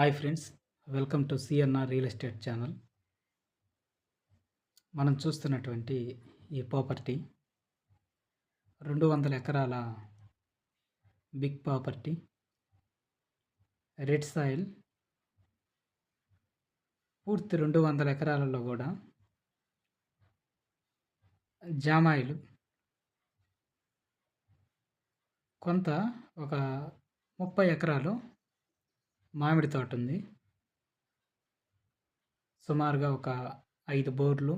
Hi friends, welcome to CNR real estate channel. మనం చూస్తున్నటువంటి ఈ ప్రాపర్టీ 200 ఎకరాల బిగ్ ప్రాపర్టీ, రెడ్ సాయిల్. పూర్తి 200 ఎకరాలలో కూడా జామాయిలు, కొంత ఒక 30 ఎకరాలు మామిడి తోట ఉంది. సుమారుగా ఒక 5 బోర్లు,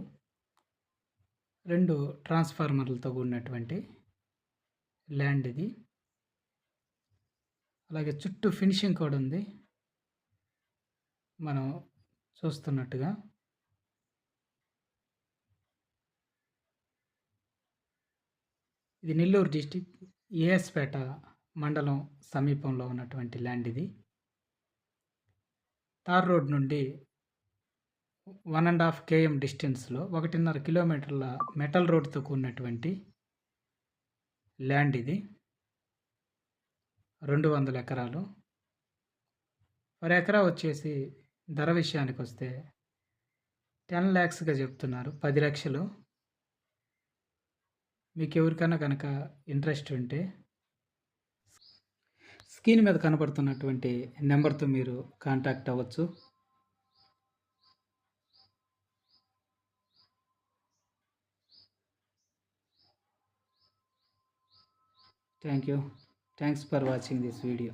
2 ట్రాన్స్ఫార్మర్లతో కూడినటువంటి ల్యాండ్ ఇది. అలాగే చుట్టూ ఫినిషింగ్ కూడా ఉంది. మనం చూస్తున్నట్టుగా ఇది నెల్లూరు డిస్టిక్ ఏఎస్పేట మండలం సమీపంలో ఉన్నటువంటి ల్యాండ్ ఇది. తార్ రోడ్ నుండి 1.5 km డిస్టెన్స్లో 1.5 కిలోమీటర్ల మెటల్ రోడ్తో కూడినటువంటి ల్యాండ్ ఇది. 200 ఎకరాలు. పర్ ఎకరా వచ్చేసి ధర విషయానికి వస్తే 10 lakhsగా చెప్తున్నారు, 10 లక్షలు. మీకు ఎవరికైనా కనుక ఇంట్రెస్ట్ ఉంటే స్క్రీన్ మీద కనపడుతున్నటువంటి నెంబర్తో మీరు కాంటాక్ట్ అవ్వచ్చు. Thank you. Thanks for watching this video.